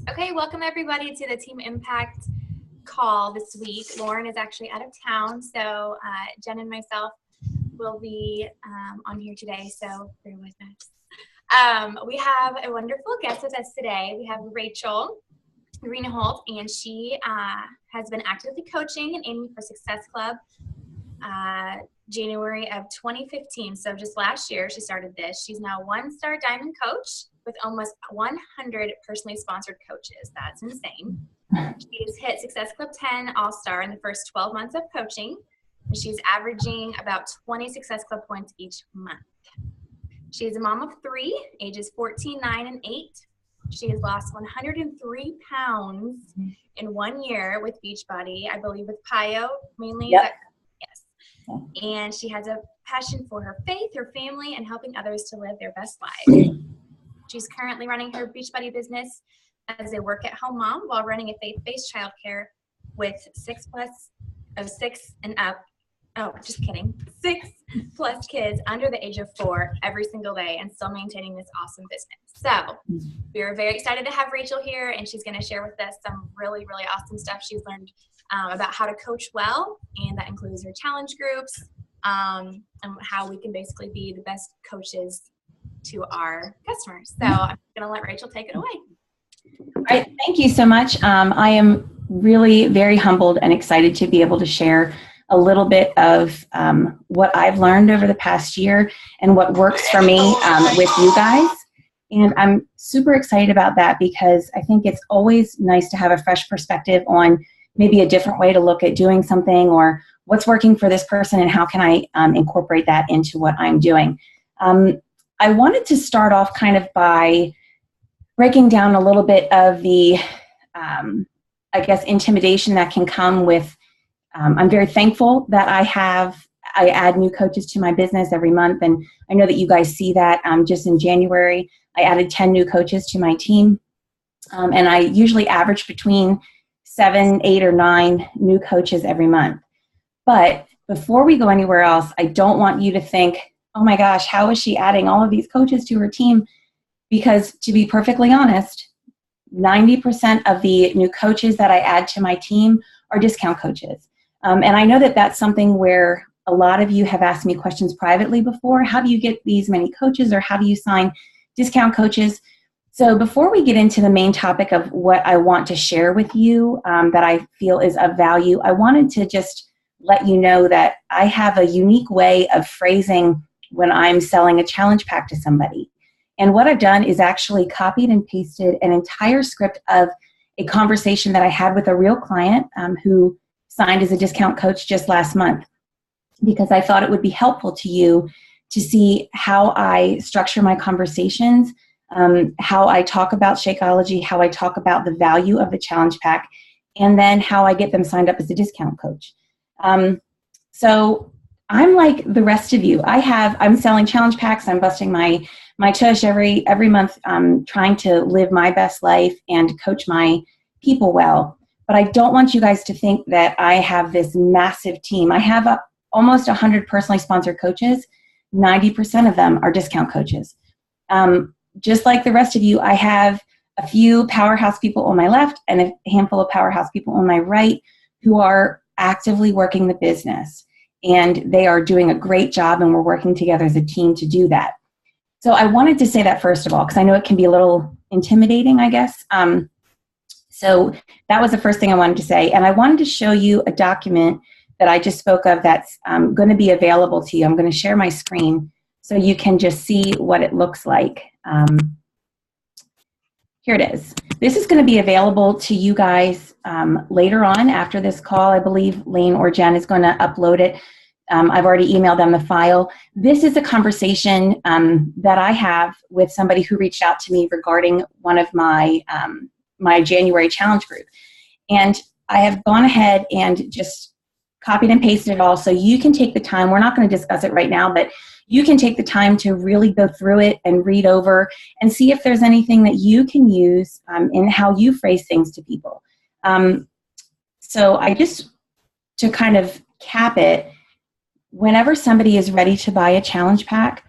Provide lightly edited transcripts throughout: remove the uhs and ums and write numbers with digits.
Okay, welcome everybody to the Team Impact call this week. Lauren is actually out of town, so Jen and myself will be on here today, so bear with us. We have a wonderful guest with us today. We have Rachel Greenholt, and she has been actively coaching and aiming for Success Club January of 2015. So just last year she started this. She's now a 1-star diamond coach with almost 100 personally sponsored coaches. That's insane. She's hit Success Club 10 All-Star in the first 12 months of coaching. And she's averaging about 20 Success Club points each month. She is a mom of 3, ages 14, 9, and 8. She has lost 103 pounds in 1 year with Beachbody, I believe with Pio mainly. Yep. Yes. And she has a passion for her faith, her family, and helping others to live their best lives. She's currently running her Beachbody business as a work-at-home mom while running a faith-based childcare with 6 and up. Oh, just kidding. 6+ kids under the age of 4 every single day and still maintaining this awesome business. So we're very excited to have Rachel here, and she's going to share with us some really, really awesome stuff she's learned about how to coach well, and that includes her challenge groups and how we can basically be the best coaches to our customers. So I'm going to let Rachel take it away. All right, thank you so much. I am really very humbled and excited to be able to share a little bit of what I've learned over the past year and what works for me with you guys. And I'm super excited about that because I think it's always nice to have a fresh perspective on maybe a different way to look at doing something, or what's working for this person and how can I incorporate that into what I'm doing. I wanted to start off kind of by breaking down a little bit of the, I guess, intimidation that can come with, I'm very thankful that I add new coaches to my business every month, and I know that you guys see that. Just in January, I added 10 new coaches to my team, and I usually average between 7, 8, or 9 new coaches every month. But before we go anywhere else, I don't want you to think, oh my gosh, how is she adding all of these coaches to her team? Because to be perfectly honest, 90% of the new coaches that I add to my team are discount coaches. And I know that that's something where a lot of you have asked me questions privately before. How do you get these many coaches, or how do you sign discount coaches? So before we get into the main topic of what I want to share with you that I feel is of value, I wanted to just let you know that I have a unique way of phrasing when I'm selling a challenge pack to somebody. And what I've done is actually copied and pasted an entire script of a conversation that I had with a real client who signed as a discount coach just last month, because I thought it would be helpful to you to see how I structure my conversations, how I talk about Shakeology, how I talk about the value of the challenge pack, and then how I get them signed up as a discount coach. So I'm like the rest of you. I'm selling challenge packs. I'm busting my tush every month, trying to live my best life and coach my people well. But I don't want you guys to think that I have this massive team. I have almost 100 personally sponsored coaches. 90% of them are discount coaches. Just like the rest of you, I have a few powerhouse people on my left and a handful of powerhouse people on my right who are actively working the business. And they are doing a great job, and we're working together as a team to do that. So I wanted to say that first of all, because I know it can be a little intimidating, I guess. So that was the first thing I wanted to say. And I wanted to show you a document that I just spoke of that's going to be available to you. I'm going to share my screen so you can just see what it looks like. Here it is. This is going to be available to you guys later on after this call. I believe Lane or Jen is going to upload it. I've already emailed them the file. This is a conversation that I have with somebody who reached out to me regarding one of my my January challenge group. And I have gone ahead and just copied and pasted it all so you can take the time. We're not going to discuss it right now, but you can take the time to really go through it and read over and see if there's anything that you can use in how you phrase things to people. So I just, to kind of cap it, whenever somebody is ready to buy a challenge pack,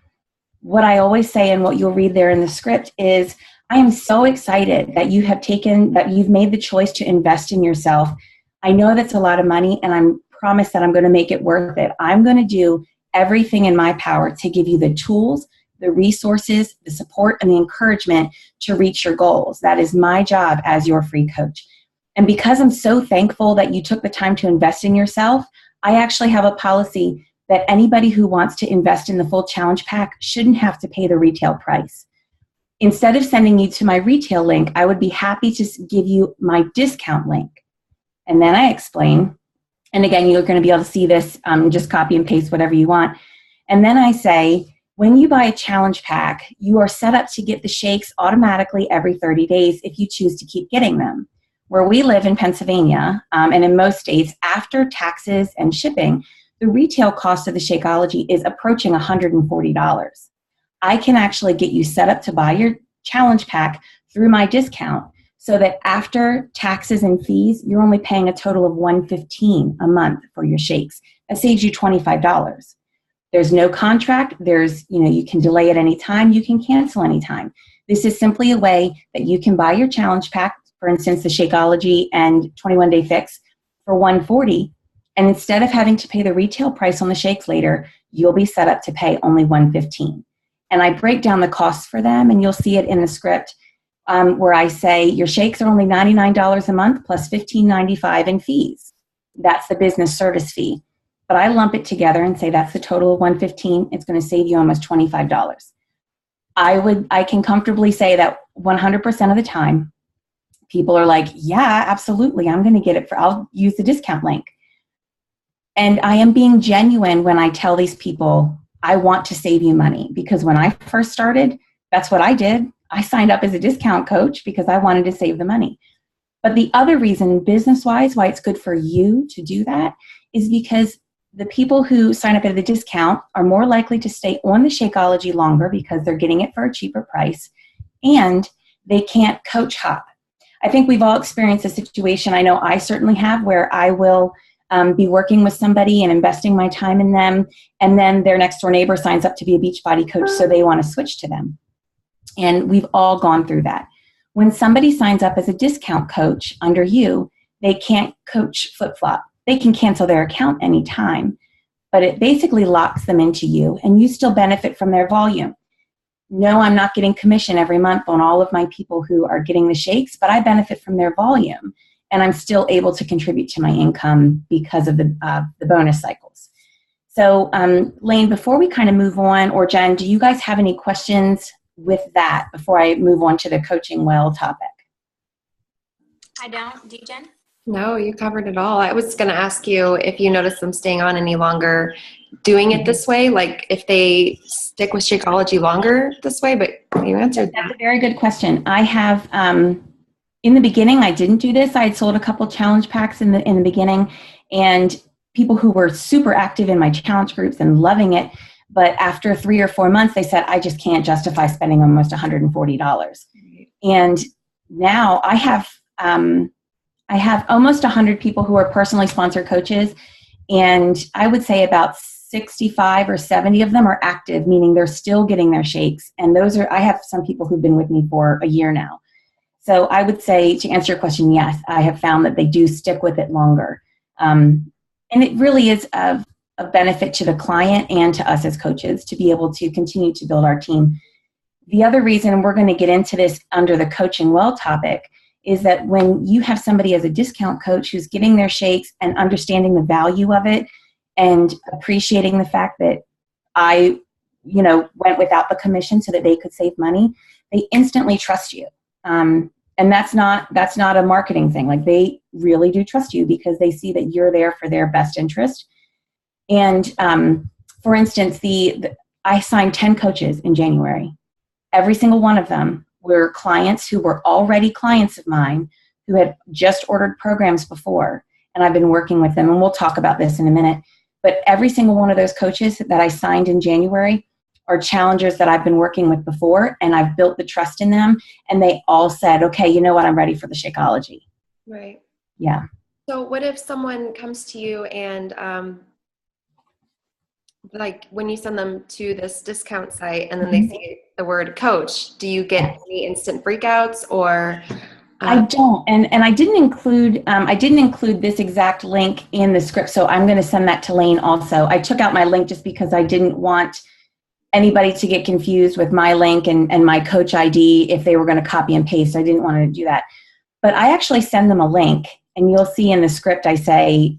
what I always say and what you'll read there in the script is, I am so excited that you've made the choice to invest in yourself. I know that's a lot of money, and I promise that I'm going to make it worth it. I'm going to do everything in my power to give you the tools, the resources, the support, and the encouragement to reach your goals. That is my job as your free coach. And because I'm so thankful that you took the time to invest in yourself, I actually have a policy that anybody who wants to invest in the full challenge pack shouldn't have to pay the retail price. Instead of sending you to my retail link, I would be happy to give you my discount link. And then I explain, and again, you're going to be able to see this, just copy and paste whatever you want. And then I say, when you buy a challenge pack, you are set up to get the shakes automatically every 30 days if you choose to keep getting them. Where we live in Pennsylvania, and in most states, after taxes and shipping, the retail cost of the Shakeology is approaching $140. I can actually get you set up to buy your challenge pack through my discount so that after taxes and fees, you're only paying a total of $115 a month for your shakes. That saves you $25. There's no contract. You can delay at any time. You can cancel anytime. This is simply a way that you can buy your challenge pack, for instance, the Shakeology and 21-Day Fix for $140. And instead of having to pay the retail price on the shakes later, you'll be set up to pay only $115. And I break down the costs for them, and you'll see it in the script where I say your shakes are only $99 a month plus $15.95 in fees. That's the business service fee. But I lump it together and say that's the total of $115. It's going to save you almost $25. I can comfortably say that 100% of the time, people are like, yeah, absolutely, I'm going to get it I'll use the discount link. And I am being genuine when I tell these people, I want to save you money, because when I first started, that's what I did. I signed up as a discount coach because I wanted to save the money. But the other reason, business-wise, why it's good for you to do that is because the people who sign up at the discount are more likely to stay on the Shakeology longer because they're getting it for a cheaper price, and they can't coach hop. I think we've all experienced a situation, I know I certainly have, where I will be working with somebody and investing my time in them, and then their next door neighbor signs up to be a Beachbody coach, so they want to switch to them. And we've all gone through that. When somebody signs up as a discount coach under you, they can't coach flip-flop. They can cancel their account anytime, but it basically locks them into you, and you still benefit from their volume. No, I'm not getting commission every month on all of my people who are getting the shakes, but I benefit from their volume, and I'm still able to contribute to my income because of the bonus cycles. So, Lane, before we kind of move on, or Jen, do you guys have any questions with that before I move on to the coaching well topic? I don't. Do you, Jen? No, you covered it all. I was going to ask you if you notice them staying on any longer doing it this way, like if they stick with Shakeology longer this way, but you answered that. That's a very good question. I have, in the beginning, I didn't do this. I had sold a couple challenge packs in the beginning, and people who were super active in my challenge groups and loving it, but after 3 or 4 months, they said, I just can't justify spending almost $140. And now I have almost 100 people who are personally sponsored coaches, and I would say about 65 or 70 of them are active, meaning they're still getting their shakes. And I have some people who've been with me for a year now. So I would say, to answer your question, yes, I have found that they do stick with it longer. And it really is of benefit to the client and to us as coaches to be able to continue to build our team. The other reason, and we're going to get into this under the coaching well topic, is that when you have somebody as a discount coach who's getting their shakes and understanding the value of it and appreciating the fact that I, went without the commission so that they could save money, they instantly trust you. And that's not a marketing thing. Like, they really do trust you because they see that you're there for their best interest. And for instance, I signed 10 coaches in January. Every single one of them were clients who were already clients of mine who had just ordered programs before, and I've been working with them, and we'll talk about this in a minute. But every single one of those coaches that I signed in January are challengers that I've been working with before, and I've built the trust in them, and they all said, okay, you know what, I'm ready for the Shakeology. Right. Yeah. So what if someone comes to you and like when you send them to this discount site and then they see the word coach, do you get any instant freakouts or? I don't, and I didn't include this exact link in the script, so I'm going to send that to Lane also. I took out my link just because I didn't want anybody to get confused with my link and my coach ID if they were going to copy and paste. I didn't want to do that. But I actually send them a link, and you'll see in the script I say,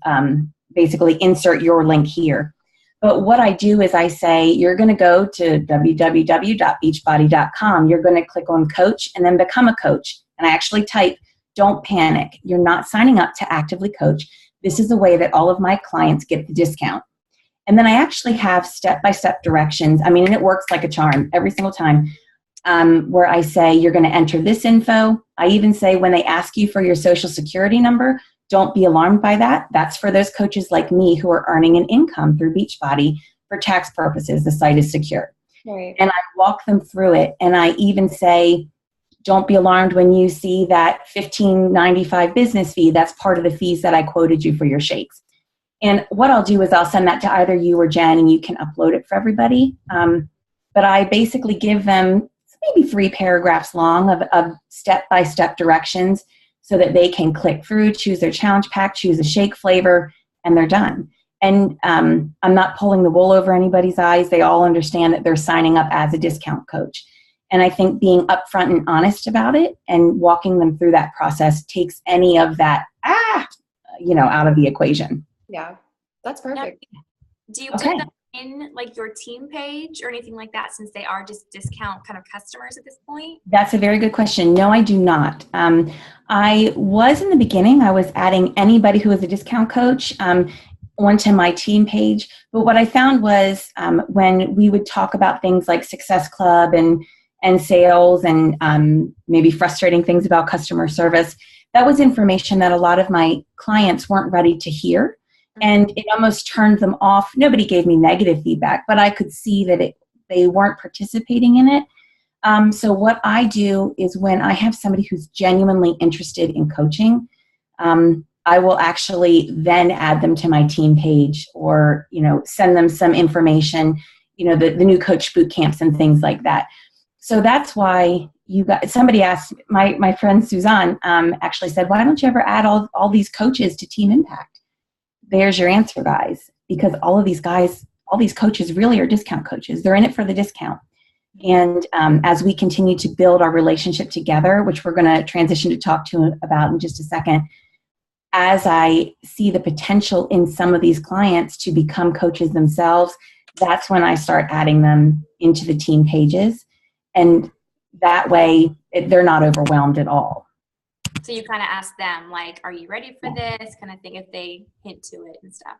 basically insert your link here. But what I do is I say, you're going to go to www.beachbody.com. You're going to click on coach and then become a coach. And I actually type, don't panic. You're not signing up to actively coach. This is the way that all of my clients get the discount. And then I actually have step-by-step directions. I mean, and it works like a charm every single time, where I say, you're going to enter this info. I even say, when they ask you for your social security number, don't be alarmed by that. That's for those coaches like me who are earning an income through Beachbody. For tax purposes, the site is secure. Right. And I walk them through it. And I even say, don't be alarmed when you see that $15.95 business fee. That's part of the fees that I quoted you for your shakes. And what I'll do is I'll send that to either you or Jen, and you can upload it for everybody. But I basically give them maybe 3 paragraphs long of step-by-step directions so that they can click through, choose their challenge pack, choose a shake flavor, and they're done. And I'm not pulling the wool over anybody's eyes. They all understand that they're signing up as a discount coach. And I think being upfront and honest about it and walking them through that process takes any of that, out of the equation. Yeah, that's perfect. Now, do you put them in like your team page or anything like that, since they are just discount kind of customers at this point? That's a very good question. No, I do not. I was in the beginning, I was adding anybody who was a discount coach onto my team page. But what I found was when we would talk about things like Success Club and sales and maybe frustrating things about customer service, that was information that a lot of my clients weren't ready to hear. And it almost turned them off. Nobody gave me negative feedback, but I could see that they weren't participating in it. So what I do is when I have somebody who's genuinely interested in coaching, I will actually then add them to my team page or, send them some information, the new coach boot camps and things like that. So that's why somebody asked, my friend Suzanne actually said, why don't you ever add all these coaches to Team Impact? There's your answer, guys, because all these coaches really are discount coaches. They're in it for the discount. And as we continue to build our relationship together, which we're going to transition to talk to about in just a second, as I see the potential in some of these clients to become coaches themselves, that's when I start adding them into the team pages. And that way, they're not overwhelmed at all. So you kind of ask them, like, are you ready for this kind of thing, if they hint to it and stuff.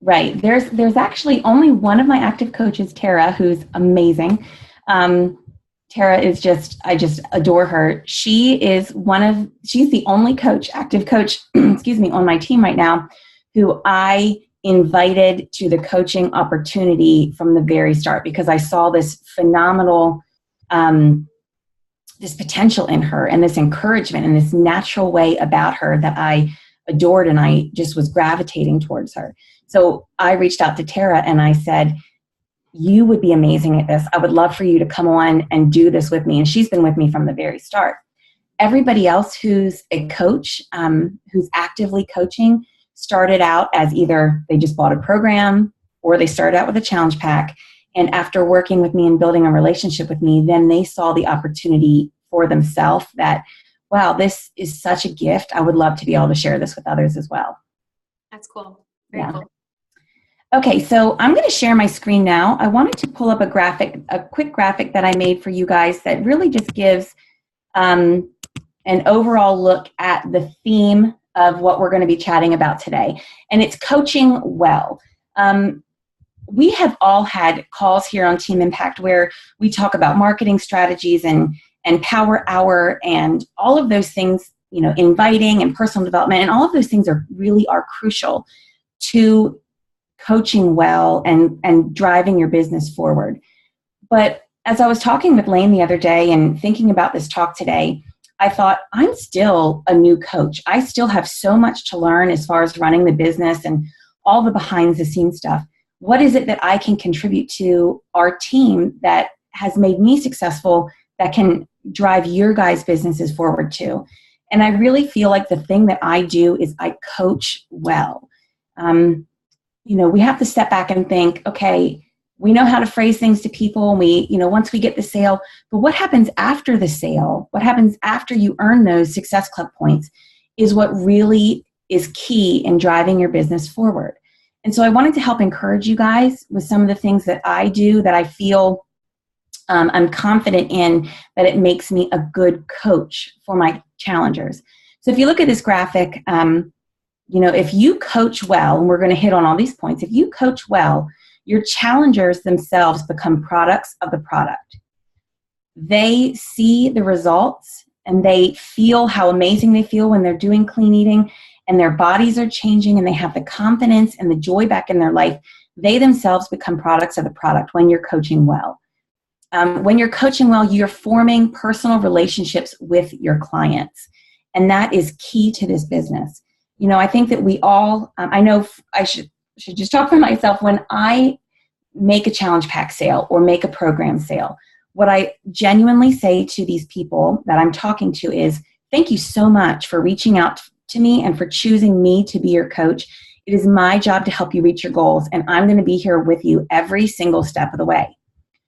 Right. There's actually only one of my active coaches, Tara, who's amazing. Tara is I just adore her. She's the only active coach, on my team right now, who I invited to the coaching opportunity from the very start, because I saw this phenomenal, this potential in her and this encouragement and this natural way about her that I adored, and I just was gravitating towards her. So I reached out to Tara and I said, you would be amazing at this. I would love for you to come on and do this with me. And she's been with me from the very start. Everybody else who's a coach, who's actively coaching, started out as either they just bought a program or they started out with a challenge pack. And after working with me and building a relationship with me, then they saw the opportunity for themselves that, wow, this is such a gift. I would love to be able to share this with others as well. That's cool. Very cool. Okay, so I'm going to share my screen now. I wanted to pull up a quick graphic that I made for you guys that really just gives an overall look at the theme of what we're going to be chatting about today. And it's coaching well. We have all had calls here on Team Impact where we talk about marketing strategies and power hour and all of those things, inviting and personal development, and all of those things are crucial to coaching well and driving your business forward. But as I was talking with Lane the other day and thinking about this talk today, I thought, I'm still a new coach. I still have so much to learn as far as running the business and all the behind the scenes stuff. what is it that I can contribute to our team that has made me successful that can drive your guys' businesses forward too? And I really feel like the thing that I do is I coach well. We have to step back and think, okay, we know how to phrase things to people, and we, once we get the sale, but what happens after the sale? What happens after you earn those Success Club points is what really is key in driving your business forward. And so I wanted to help encourage you guys with some of the things that I do that I feel I'm confident in, that it makes me a good coach for my challengers. So if you look at this graphic, if you coach well, and we're going to hit on all these points, if you coach well, your challengers themselves become products of the product. They see the results and they feel how amazing they feel when they're doing clean eating, and their bodies are changing and they have the confidence and the joy back in their life. They themselves become products of the product when you're coaching well. When you're coaching well, you're forming personal relationships with your clients. And that is key to this business. I think that we all, I know I should just talk for myself. When I make a challenge pack sale or make a program sale, what I genuinely say to these people that I'm talking to is, thank you so much for reaching out to me and for choosing me to be your coach. It is my job to help you reach your goals, and I'm going to be here with you every single step of the way.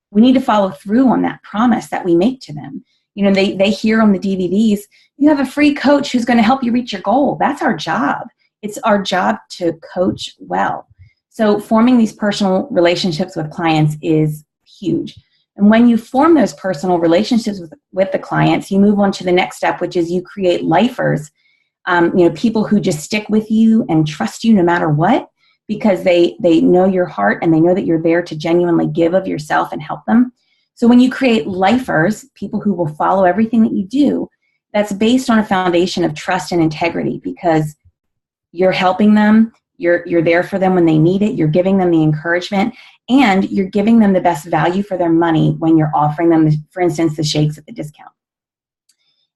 We need to follow through on that promise that we make to them. They hear on the DVDs, you have a free coach who's going to help you reach your goal. That's our job. It's our job to coach well. So forming these personal relationships with clients is huge. And when you form those personal relationships with the clients, you move on to the next step, which is you create lifers, people who just stick with you and trust you no matter what, because they know your heart and they know that you're there to genuinely give of yourself and help them. So when you create lifers, people who will follow everything that you do, that's based on a foundation of trust and integrity, because you're helping them, you're there for them when they need it, you're giving them the encouragement, and you're giving them the best value for their money when you're offering them, for instance, the shakes at the discount.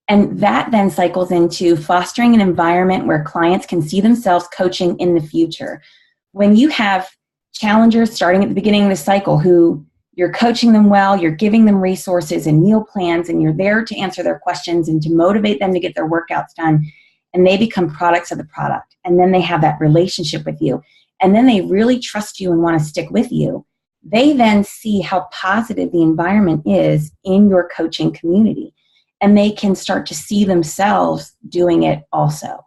And that then cycles into fostering an environment where clients can see themselves coaching in the future. When you have challengers starting at the beginning of the cycle who you're coaching them well, you're giving them resources and meal plans, and you're there to answer their questions and to motivate them to get their workouts done, and they become products of the product. And then they have that relationship with you. And then they really trust you and want to stick with you. They then see how positive the environment is in your coaching community. And they can start to see themselves doing it also.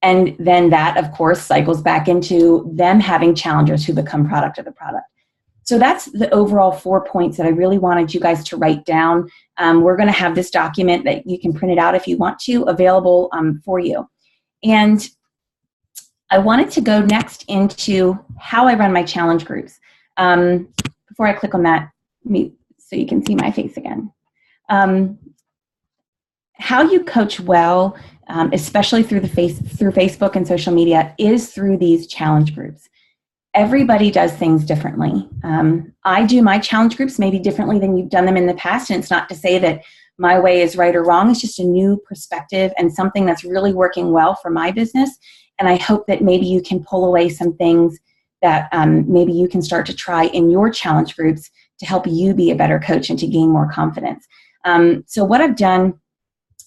And then that, of course, cycles back into them having challengers who become product of the product. So that's the overall 4 points that I really wanted you guys to write down. We're going to have this document that you can print it out if you want to, available for you. And I wanted to go next into how I run my challenge groups. Before I click on that, so you can see my face again. How you coach well, especially through Facebook and social media, is through these challenge groups. Everybody does things differently. I do my challenge groups maybe differently than you've done them in the past, and it's not to say that my way is right or wrong. It's just a new perspective and something that's really working well for my business. And I hope that maybe you can pull away some things that maybe you can start to try in your challenge groups to help you be a better coach and to gain more confidence. So what I've done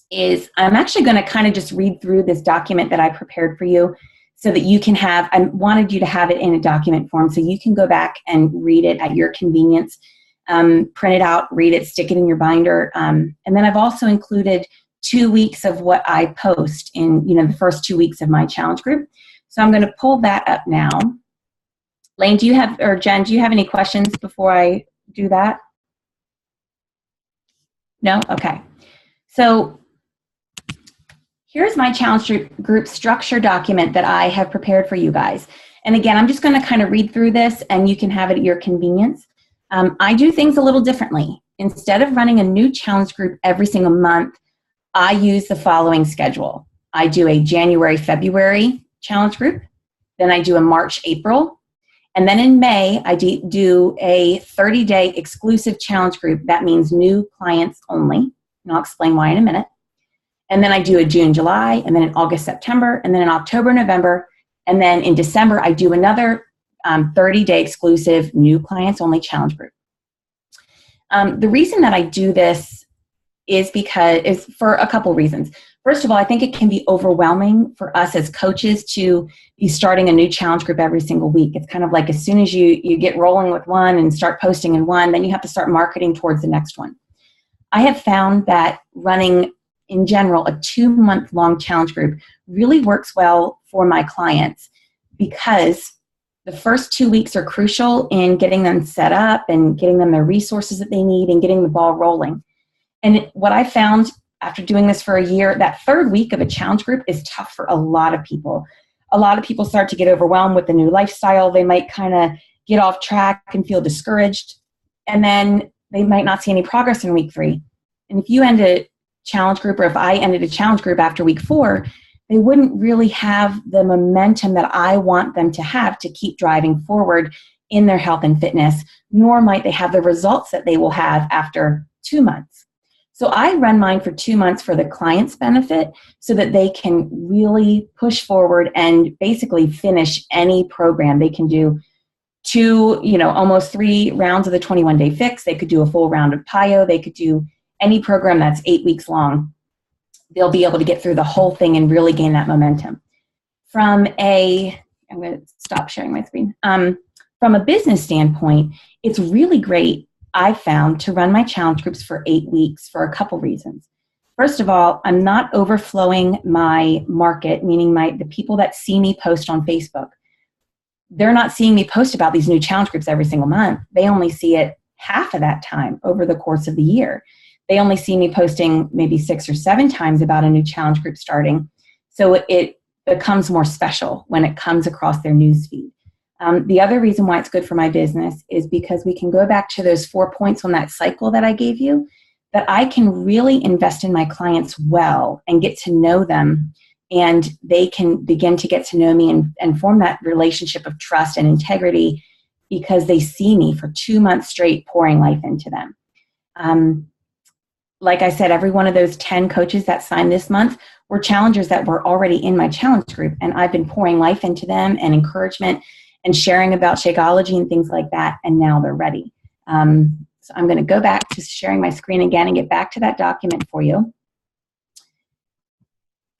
is I'm actually going to kind of just read through this document that I prepared for you so that you can have, I wanted you to have it in a document form so you can go back and read it at your convenience, print it out, read it, stick it in your binder. And then I've also included 2 weeks of what I post in, the first 2 weeks of my challenge group. So I'm going to pull that up now. Lane, Jen, do you have any questions before I do that? No? Okay. So here's my challenge group structure document that I have prepared for you guys. And again, I'm just going to kind of read through this and you can have it at your convenience. I do things a little differently. Instead of running a new challenge group every single month, I use the following schedule. I do a January, February challenge group. Then I do a March, April. And then in May, I do a 30-day exclusive challenge group. That means new clients only. And I'll explain why in a minute. And then I do a June, July, and then in August, September, and then in October, November. And then in December, I do another 30-day exclusive new clients only challenge group. The reason that I do this is for a couple reasons. First of all, I think it can be overwhelming for us as coaches to be starting a new challenge group every single week. It's kind of like as soon as you get rolling with one and start posting in one, then you have to start marketing towards the next one. I have found that running, in general, a 2-month-long challenge group really works well for my clients because the first 2 weeks are crucial in getting them set up and getting them the resources that they need and getting the ball rolling. And what I found after doing this for a year, that third week of a challenge group is tough for a lot of people. A lot of people start to get overwhelmed with the new lifestyle. They might kind of get off track and feel discouraged. And then they might not see any progress in week 3. And if you end a challenge group, or if I ended a challenge group after week 4, they wouldn't really have the momentum that I want them to have to keep driving forward in their health and fitness, nor might they have the results that they will have after 2 months. So I run mine for 2 months for the client's benefit so that they can really push forward and basically finish any program. They can do 2, almost 3 rounds of the 21-day fix. They could do a full round of PIO. They could do any program that's 8 weeks long. They'll be able to get through the whole thing and really gain that momentum. I'm going to stop sharing my screen. From a business standpoint, it's really great, I found, to run my challenge groups for 8 weeks for a couple reasons. First of all, I'm not overflowing my market, meaning the people that see me post on Facebook. They're not seeing me post about these new challenge groups every single month. They only see it half of that time over the course of the year. They only see me posting maybe 6 or 7 times about a new challenge group starting. So it becomes more special when it comes across their newsfeed. The other reason why it's good for my business is because we can go back to those 4 points on that cycle that I gave you, that I can really invest in my clients well and get to know them, and they can begin to get to know me and form that relationship of trust and integrity because they see me for 2 months straight pouring life into them. Like I said, every one of those 10 coaches that signed this month were challengers that were already in my challenge group, and I've been pouring life into them and encouragement and sharing about Shakeology and things like that, and now they're ready. So I'm going to go back to sharing my screen again and get back to that document for you.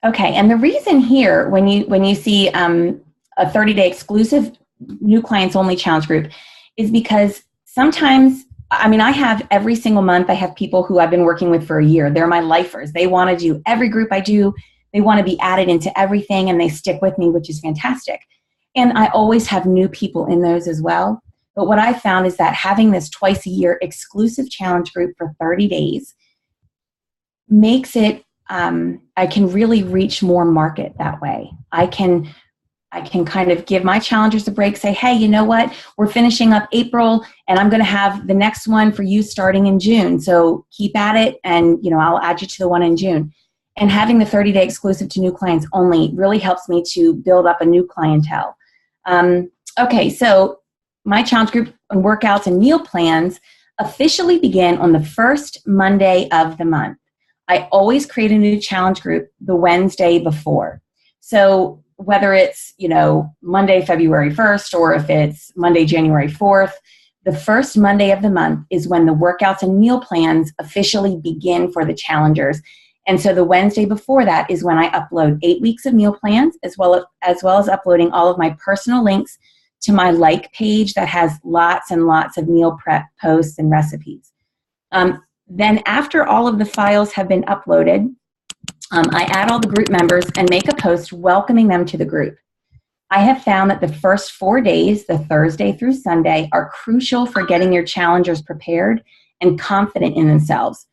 Okay, and the reason here, when you see a 30-day exclusive new clients only challenge group, is because sometimes, I have every single month, I have people who I've been working with for a year. They're my lifers. They want to do every group I do. They want to be added into everything, and they stick with me, which is fantastic. And I always have new people in those as well. But what I found is that having this twice a year exclusive challenge group for 30 days makes it, I can really reach more market that way. I can kind of give my challengers a break, say, hey, you know what? We're finishing up April, and I'm going to have the next one for you starting in June. So keep at it, and I'll add you to the one in June. And having the 30-day exclusive to new clients only really helps me to build up a new clientele. Okay, so my challenge group and workouts and meal plans officially begin on the first Monday of the month. I always create a new challenge group the Wednesday before. So whether it's, Monday, February 1st, or if it's Monday, January 4th, the first Monday of the month is when the workouts and meal plans officially begin for the challengers. And so the Wednesday before that is when I upload 8 weeks of meal plans, as well as uploading all of my personal links to my like page that has lots and lots of meal prep posts and recipes. Then after all of the files have been uploaded, I add all the group members and make a post welcoming them to the group. I have found that the first 4 days, the Thursday through Sunday, are crucial for getting your challengers prepared and confident in themselves.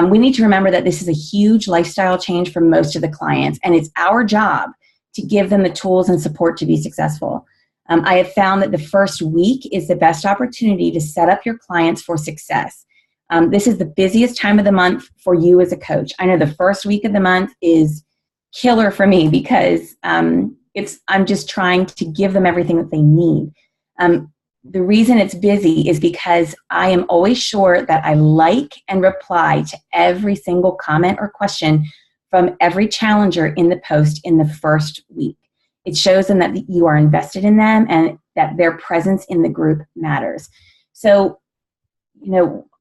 We need to remember that this is a huge lifestyle change for most of the clients, and it's our job to give them the tools and support to be successful. I have found that the first week is the best opportunity to set up your clients for success. This is the busiest time of the month for you as a coach. I know the first week of the month is killer for me because I'm just trying to give them everything that they need. The reason it's busy is because I am always sure that I like and reply to every single comment or question from every challenger in the post in the first week. It shows them that you are invested in them and that their presence in the group matters. So,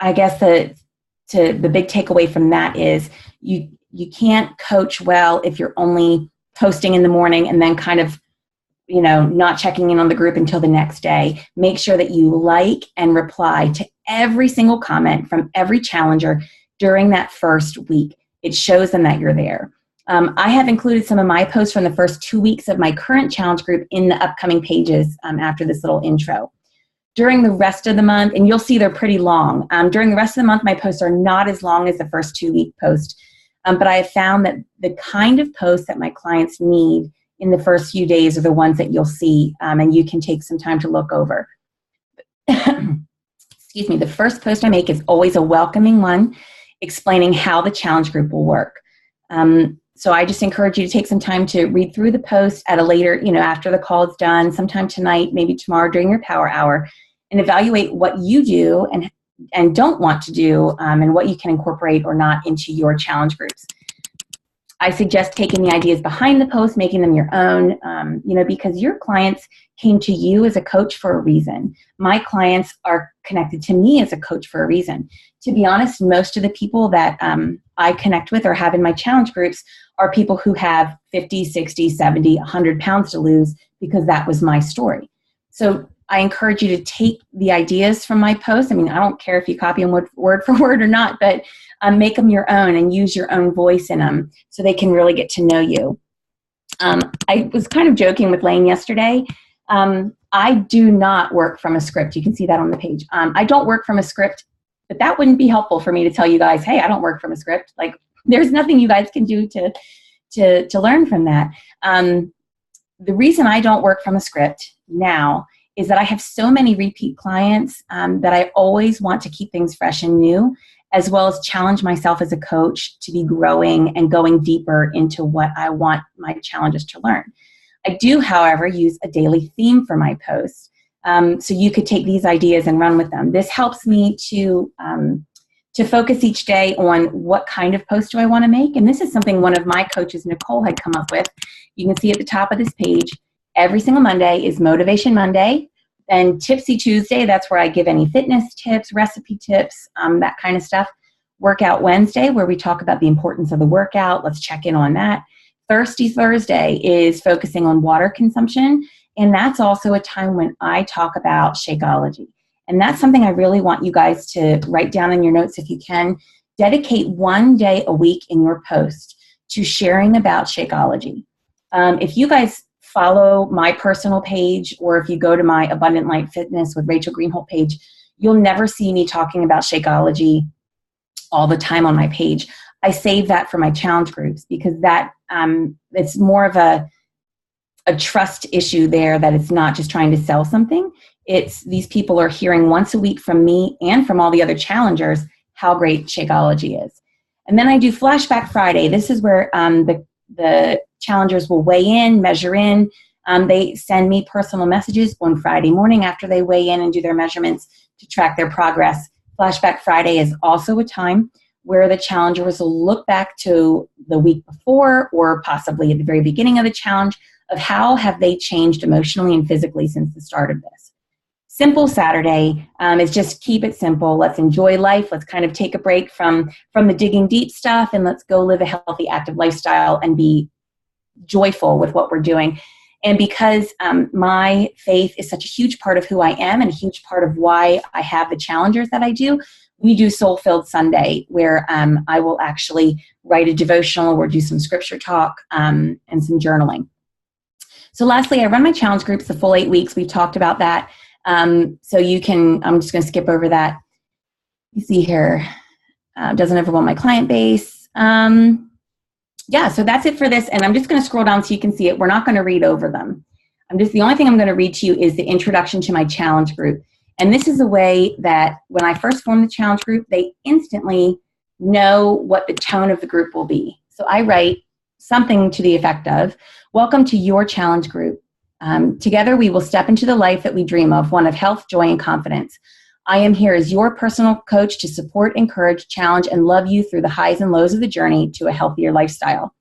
I guess the big takeaway from that is you can't coach well if you're only posting in the morning and then kind of, not checking in on the group until the next day. Make sure that you like and reply to every single comment from every challenger during that first week. It shows them that you're there. I have included some of my posts from the first 2 weeks of my current challenge group in the upcoming pages after this little intro. During the rest of the month, and you'll see they're pretty long, during the rest of the month, my posts are not as long as the first 2 week post, but I have found that the kind of posts that my clients need in the first few days are the ones that you'll see, and you can take some time to look over. Excuse me, the first post I make is always a welcoming one, explaining how the challenge group will work. So I just encourage you to take some time to read through the post at a later, after the call is done, sometime tonight, maybe tomorrow during your power hour, and evaluate what you do and don't want to do, and what you can incorporate or not into your challenge groups. I suggest taking the ideas behind the post, making them your own, because your clients came to you as a coach for a reason. My clients are connected to me as a coach for a reason. To be honest, most of the people that I connect with or have in my challenge groups are people who have 50, 60, 70, 100 pounds to lose because that was my story. So I encourage you to take the ideas from my post. I don't care if you copy them word for word or not, but make them your own and use your own voice in them so they can really get to know you. I was kind of joking with Lane yesterday. I do not work from a script. You can see that on the page. I don't work from a script, but that wouldn't be helpful for me to tell you guys, hey, I don't work from a script. Like, there's nothing you guys can do to learn from that. The reason I don't work from a script now is that I have so many repeat clients that I always want to keep things fresh and new, as well as challenge myself as a coach to be growing and going deeper into what I want my challenges to learn. I do, however, use a daily theme for my posts. So you could take these ideas and run with them. This helps me to focus each day on what kind of post do I want to make. And this is something one of my coaches, Nicole, had come up with. You can see at the top of this page, every single Monday is Motivation Monday. And Tipsy Tuesday, that's where I give any fitness tips, recipe tips, that kind of stuff. Workout Wednesday, where we talk about the importance of the workout. Let's check in on that. Thirsty Thursday is focusing on water consumption. And that's also a time when I talk about Shakeology. And that's something I really want you guys to write down in your notes if you can. Dedicate one day a week in your post to sharing about Shakeology. If you guys follow my personal page, or if you go to my Abundant Light Fitness with Rachel Greenholt page, you'll never see me talking about Shakeology all the time on my page. I save that for my challenge groups because that it's more of a trust issue there, that it's not just trying to sell something. It's these people are hearing once a week from me and from all the other challengers how great Shakeology is. And then I do Flashback Friday. This is where the challengers will weigh in, measure in. They send me personal messages on Friday morning after they weigh in and do their measurements to track their progress. Flashback Friday is also a time where the challengers will look back to the week before, or possibly at the very beginning of the challenge, of how have they changed emotionally and physically since the start of this. Simple Saturday is just keep it simple. Let's enjoy life. Let's kind of take a break from the digging deep stuff, and let's go live a healthy, active lifestyle and be joyful with what we're doing. And because my faith is such a huge part of who I am and a huge part of why I have the challengers that I do, we do Soul-Filled Sunday, where I will actually write a devotional or do some scripture talk and some journaling. So lastly, I run my challenge groups the full 8 weeks. We've talked about that. So you can, I'm just going to skip over that. You see here, doesn't overwhelm my client base. Yeah, so that's it for this. And I'm just going to scroll down so you can see it. We're not going to read over them. The only thing I'm going to read to you is the introduction to my challenge group. And this is a way that when I first form the challenge group, they instantly know what the tone of the group will be. So I write something to the effect of, welcome to your challenge group. Together we will step into the life that we dream of, one of health, joy, and confidence. I am here as your personal coach to support, encourage, challenge, and love you through the highs and lows of the journey to a healthier lifestyle.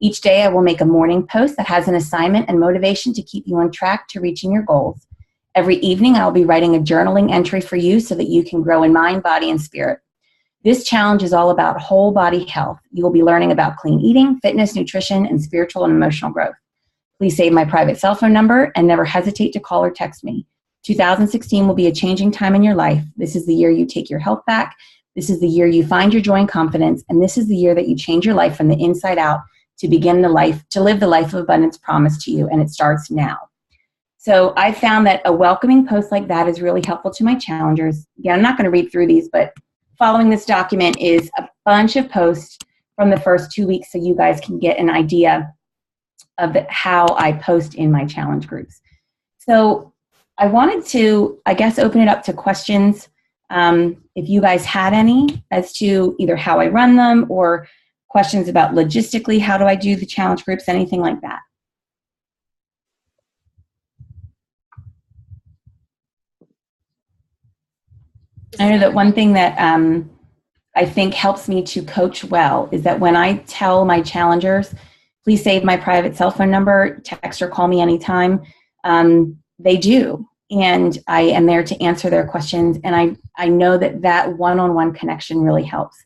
Each day I will make a morning post that has an assignment and motivation to keep you on track to reaching your goals. Every evening I'll be writing a journaling entry for you so that you can grow in mind, body, and spirit. This challenge is all about whole body health. You will be learning about clean eating, fitness, nutrition, and spiritual and emotional growth. Please save my private cell phone number and never hesitate to call or text me. 2016 will be a changing time in your life. This is the year you take your health back. This is the year you find your joy and confidence. And this is the year that you change your life from the inside out to live the life of abundance promised to you. And it starts now. So I found that a welcoming post like that is really helpful to my challengers. Again, I'm not going to read through these, but following this document is a bunch of posts from the first 2 weeks so you guys can get an idea of how I post in my challenge groups. So I wanted to, I guess, open it up to questions if you guys had any as to either how I run them or questions about logistically, how do I do the challenge groups, anything like that. I know that one thing that I think helps me to coach well is that when I tell my challengers, please save my private cell phone number, text or call me anytime, they do. And I am there to answer their questions. And I know that one-on-one connection really helps.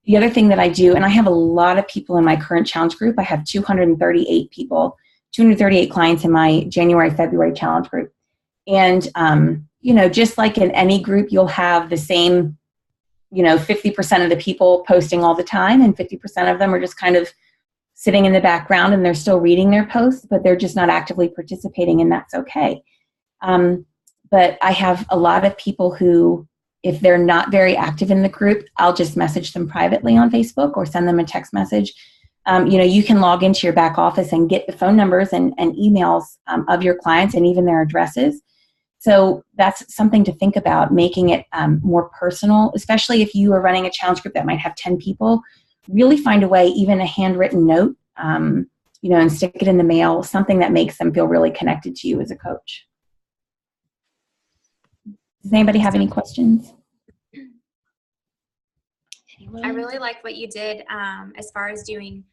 The other thing that I do, and I have a lot of people in my current challenge group. I have 238 people, 238 clients in my January, February challenge group. And, just like in any group, you'll have the same, 50% of the people posting all the time and 50% of them are just kind of sitting in the background and they're still reading their posts, but they're just not actively participating, and that's okay. But I have a lot of people who, if they're not very active in the group, I'll just message them privately on Facebook or send them a text message. You can log into your back office and get the phone numbers and emails of your clients and even their addresses. So that's something to think about, making it more personal, especially if you are running a challenge group that might have 10 people. Really find a way, even a handwritten note, and stick it in the mail, something that makes them feel really connected to you as a coach. Does anybody have any questions? I really like what you did as far as doing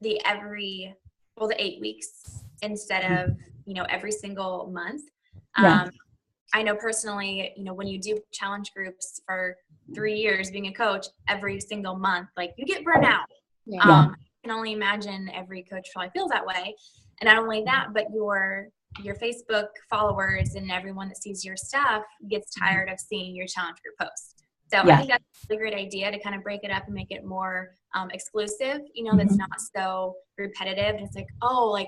the 8 weeks instead of, every single month. Yeah. I know personally, when you do challenge groups for 3 years being a coach, every single month, like you get burnt out. Yeah. I can only imagine every coach probably feels that way. And not only that, but your Facebook followers and everyone that sees your stuff gets tired of seeing your challenge group posts. So I think that's a really great idea to kind of break it up and make it more exclusive, that's not so repetitive. It's like,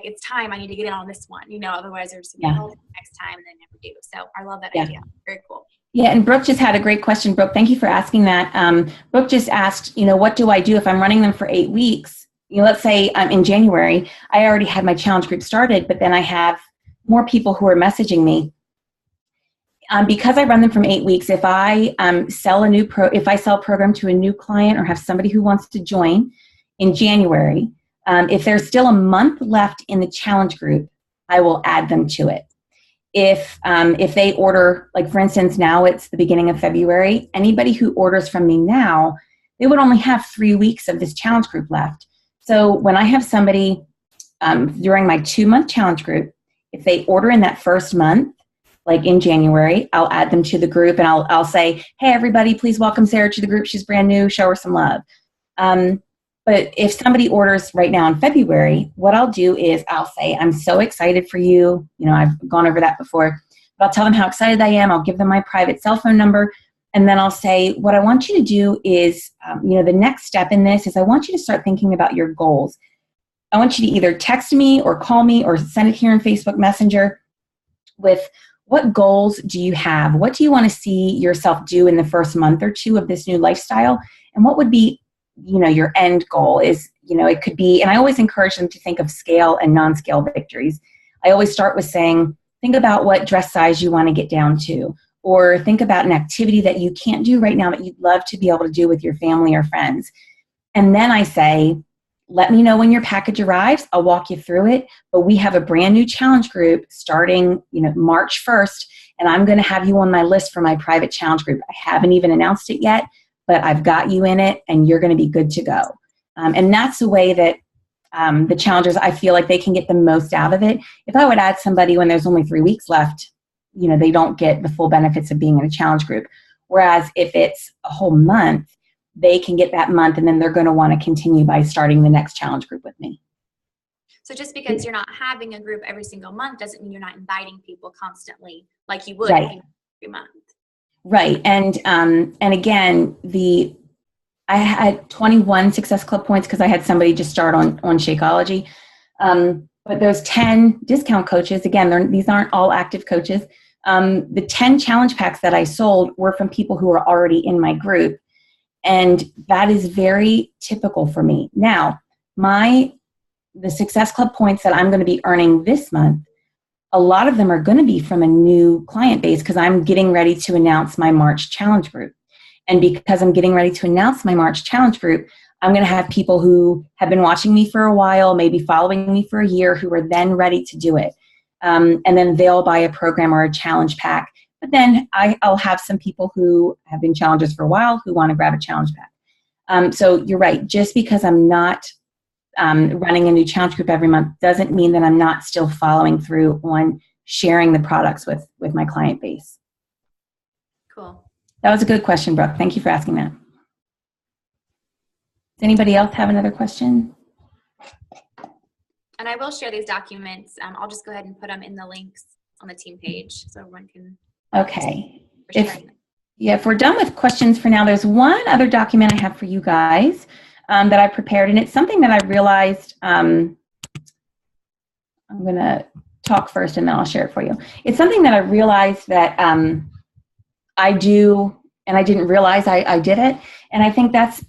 it's time, I need to get in on this one, otherwise they're just next time and they never do. So I love that idea. Very cool. Yeah, and Brooke just had a great question. Brooke, thank you for asking that. Brooke just asked, what do I do if I'm running them for 8 weeks? Let's say in January, I already had my challenge group started, but then I have more people who are messaging me. Because I run them from 8 weeks, if I sell a program to a new client or have somebody who wants to join in January, if there's still a month left in the challenge group, I will add them to it. If they order, like for instance, now it's the beginning of February, anybody who orders from me now, they would only have 3 weeks of this challenge group left. So when I have somebody during my 2-month challenge group, if they order in that first month, like in January, I'll add them to the group and I'll say, hey, everybody, please welcome Sarah to the group. She's brand new. Show her some love. But if somebody orders right now in February, what I'll do is I'll say, I'm so excited for you. I've gone over that before, but I'll tell them how excited I am. I'll give them my private cell phone number. And then I'll say, what I want you to do is, the next step in this is I want you to start thinking about your goals. I want you to either text me or call me or send it here in Facebook Messenger with what goals do you have? What do you want to see yourself do in the first month or two of this new lifestyle? And what would be, your end goal is, it could be, and I always encourage them to think of scale and non-scale victories. I always start with saying, think about what dress size you want to get down to, or think about an activity that you can't do right now that you'd love to be able to do with your family or friends. And then I say, let me know when your package arrives. I'll walk you through it. But we have a brand new challenge group starting, March 1st, and I'm going to have you on my list for my private challenge group. I haven't even announced it yet, but I've got you in it, and you're going to be good to go. And that's the way that the challengers, I feel like they can get the most out of it. If I would add somebody when there's only 3 weeks left, they don't get the full benefits of being in a challenge group. Whereas if it's a whole month, they can get that month, and then they're going to want to continue by starting the next challenge group with me. So just because you're not having a group every single month doesn't mean you're not inviting people constantly like you would Right. every month. Right. And again, I had 21 Success Club points because I had somebody just start on Shakeology. But those 10 discount coaches, again, these aren't all active coaches. The 10 challenge packs that I sold were from people who are already in my group. And that is very typical for me. Now, the Success Club points that I'm going to be earning this month, a lot of them are going to be from a new client base because I'm getting ready to announce my March challenge group. And because I'm getting ready to announce my March challenge group, I'm going to have people who have been watching me for a while, maybe following me for a year, who are then ready to do it. And then they'll buy a program or a challenge pack. But then I'll have some people who have been challengers for a while who want to grab a challenge pack. So you're right. Just because I'm not running a new challenge group every month doesn't mean that I'm not still following through on sharing the products with my client base. Cool. That was a good question, Brooke. Thank you for asking that. Does anybody else have another question? And I will share these documents. I'll just go ahead and put them in the links on the team page so everyone can. Okay. If we're done with questions for now, there's one other document I have for you guys that I prepared, and it's something that I realized. I'm going to talk first, and then I'll share it for you. It's something that I realized that I do, and I didn't realize I did it. And I think that's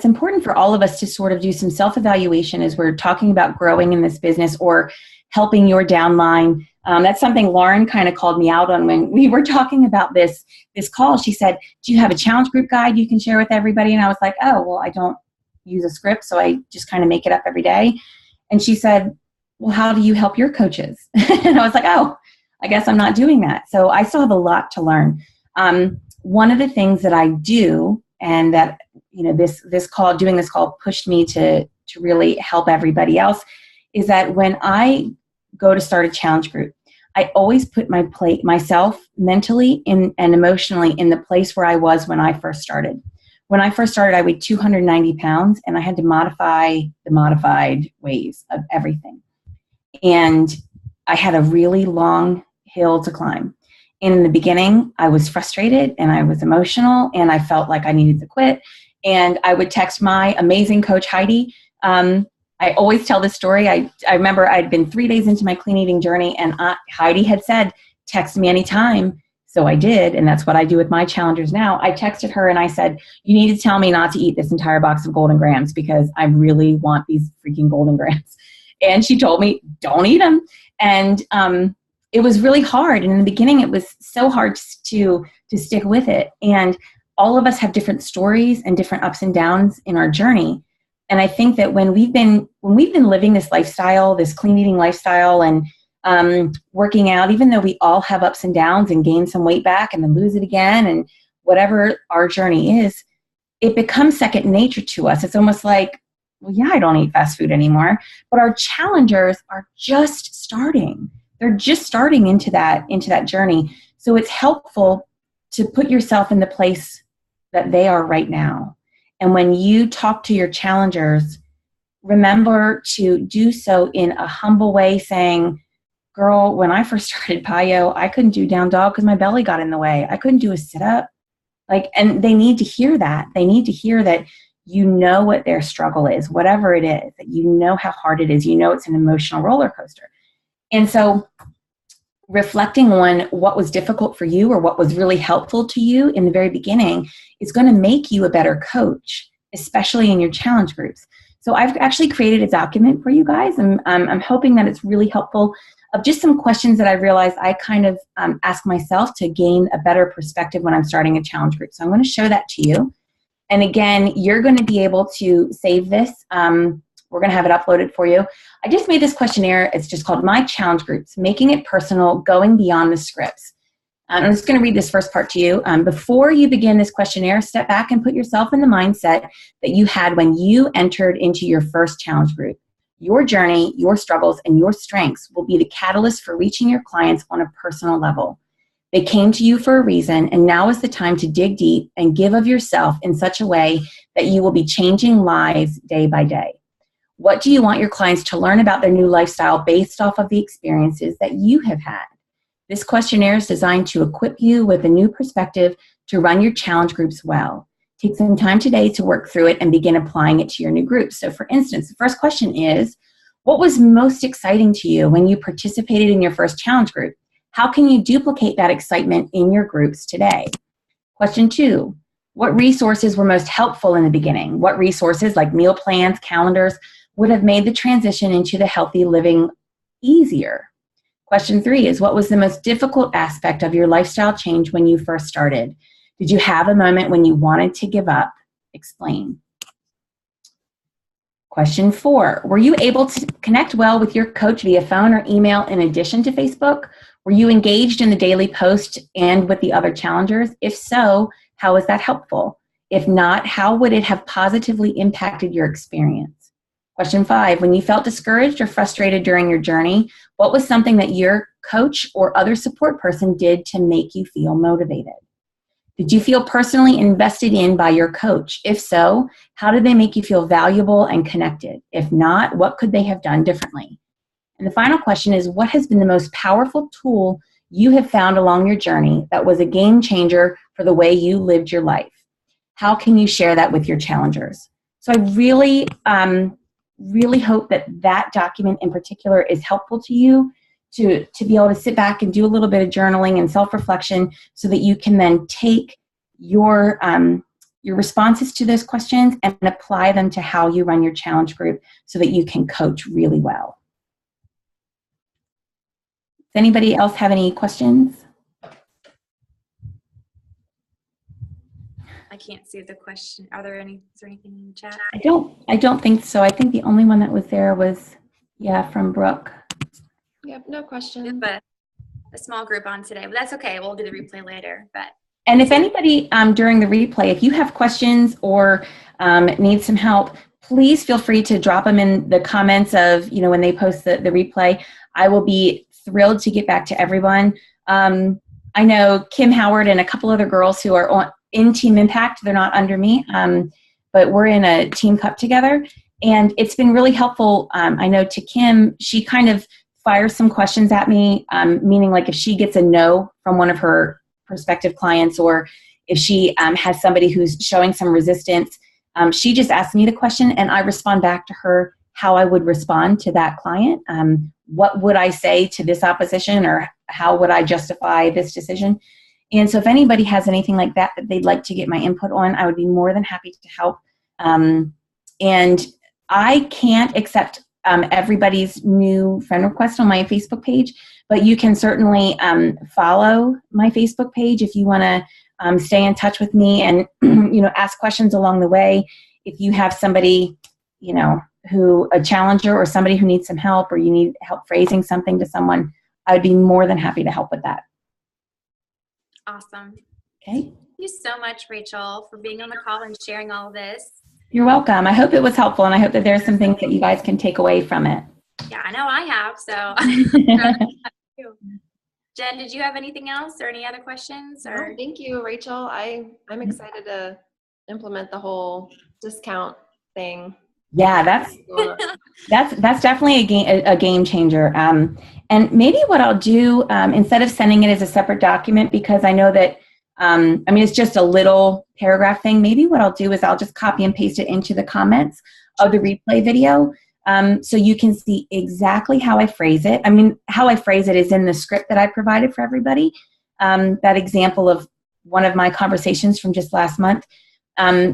important for all of us to sort of do some self-evaluation as we're talking about growing in this business or helping your downline. That's something Lauren kind of called me out on when we were talking about this call. She said, do you have a challenge group guide you can share with everybody? And I was like, oh, well, I don't use a script, so I just kind of make it up every day. And she said, well, how do you help your coaches? And I was like, oh, I guess I'm not doing that. So I still have a lot to learn. One of the things that I do, and that doing this call pushed me to really help everybody else, is that when I go to start a challenge group, I always put myself mentally and emotionally in the place where I was when I first started. When I first started, I weighed 290 pounds, and I had to modify the modified ways of everything. And I had a really long hill to climb. In the beginning, I was frustrated and I was emotional and I felt like I needed to quit. And I would text my amazing coach, Heidi. I always tell this story. I remember I'd been 3 days into my clean eating journey, and Heidi had said, text me anytime. So I did, and that's what I do with my challengers now. I texted her and I said, you need to tell me not to eat this entire box of Golden Grams because I really want these freaking Golden Grams. And she told me, don't eat them. And it was really hard. And in the beginning, it was so hard to stick with it. And all of us have different stories and different ups and downs in our journey. And I think that when we've been living this lifestyle, this clean eating lifestyle, and working out, even though we all have ups and downs and gain some weight back and then lose it again, and whatever our journey is, it becomes second nature to us. It's almost like, well, yeah, I don't eat fast food anymore. But our challengers are just starting. They're just starting into that journey. So it's helpful to put yourself in the place that they are right now. And when you talk to your challengers, remember to do so in a humble way, saying, girl, when I first started Payo, I couldn't do down dog because my belly got in the way. I couldn't do a sit-up. And they need to hear that. They need to hear that you know what their struggle is, whatever it is, that you know how hard it is. You know it's an emotional roller coaster. And so reflecting on what was difficult for you or what was really helpful to you in the very beginning is going to make you a better coach, especially in your challenge groups. So I've actually created a document for you guys. I'm hoping that it's really helpful, of just some questions that I realized I kind of ask myself to gain a better perspective when I'm starting a challenge group. So I'm going to show that to you. And again, you're going to be able to save this. We're going to have it uploaded for you. I just made this questionnaire. It's just called My Challenge Groups, Making It Personal, Going Beyond the Scripts. I'm just going to read this first part to you. Before you begin this questionnaire, step back and put yourself in the mindset that you had when you entered into your first challenge group. Your journey, your struggles, and your strengths will be the catalyst for reaching your clients on a personal level. They came to you for a reason, and now is the time to dig deep and give of yourself in such a way that you will be changing lives day by day. What do you want your clients to learn about their new lifestyle based off of the experiences that you have had? This questionnaire is designed to equip you with a new perspective to run your challenge groups well. Take some time today to work through it and begin applying it to your new groups. So for instance, the first question is, what was most exciting to you when you participated in your first challenge group? How can you duplicate that excitement in your groups today? Question 2, what resources were most helpful in the beginning? What resources like meal plans, calendars, would have made the transition into the healthy living easier? Question 3 is, what was the most difficult aspect of your lifestyle change when you first started? Did you have a moment when you wanted to give up? Explain. Question 4, were you able to connect well with your coach via phone or email in addition to Facebook? Were you engaged in the daily post and with the other challengers? If so, how was that helpful? If not, how would it have positively impacted your experience? Question 5, when you felt discouraged or frustrated during your journey, what was something that your coach or other support person did to make you feel motivated? Did you feel personally invested in by your coach? If so, how did they make you feel valuable and connected? If not, what could they have done differently? And the final question is, what has been the most powerful tool you have found along your journey that was a game changer for the way you lived your life? How can you share that with your challengers? So I really, really hope that that document in particular is helpful to you to be able to sit back and do a little bit of journaling and self-reflection so that you can then take your responses to those questions and apply them to how you run your challenge group so that you can coach really well. Does anybody else have any questions? I can't see the question. Is there anything in the chat? I don't think so. I think the only one that was there was, from Brooke. Yep, no question. But a small group on today, but that's okay. We'll do the replay later. And if anybody during the replay, if you have questions or need some help, please feel free to drop them in the comments of, when they post the replay. I will be thrilled to get back to everyone. I know Kim Howard and a couple other girls who are in Team Impact. They're not under me, but we're in a team cup together. And it's been really helpful. I know to Kim, she kind of fires some questions at me, meaning like if she gets a no from one of her prospective clients, or if she has somebody who's showing some resistance, she just asks me the question and I respond back to her how I would respond to that client. What would I say to this opposition, or how would I justify this decision? And so if anybody has anything like that they'd like to get my input on, I would be more than happy to help. And I can't accept everybody's new friend request on my Facebook page, but you can certainly follow my Facebook page if you want to stay in touch with me and ask questions along the way. If you have somebody who a challenger or somebody who needs some help, or you need help phrasing something to someone, I would be more than happy to help with that. Awesome. Okay. Thank you so much, Rachel, for being on the call and sharing all of this. You're welcome. I hope it was helpful, and I hope that there's some things that you guys can take away from it. Yeah, I know I have. So, Jen, did you have anything else or any other questions? Or No, thank you, Rachel. I'm excited to implement the whole discount thing. Yeah, that's definitely a game changer. And maybe what I'll do, instead of sending it as a separate document, because I know that it's just a little paragraph thing. Maybe what I'll do is I'll just copy and paste it into the comments of the replay video, so you can see exactly how I phrase it. How I phrase it is in the script that I provided for everybody. That example of one of my conversations from just last month.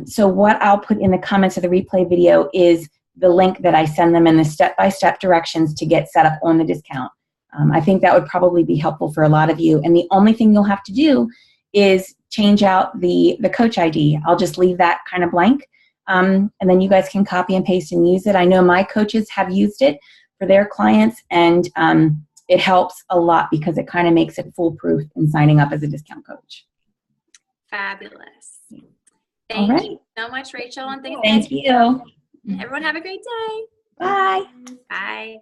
So what I'll put in the comments of the replay video is the link that I send them and the step-by-step directions to get set up on the discount. I think that would probably be helpful for a lot of you. And the only thing you'll have to do is change out the coach ID. I'll just leave that kind of blank. And then you guys can copy and paste and use it. I know my coaches have used it for their clients, and it helps a lot because it kind of makes it foolproof in signing up as a discount coach. Fabulous. Thank you so much, Rachel. And thank you. Everyone have a great day. Bye. Bye.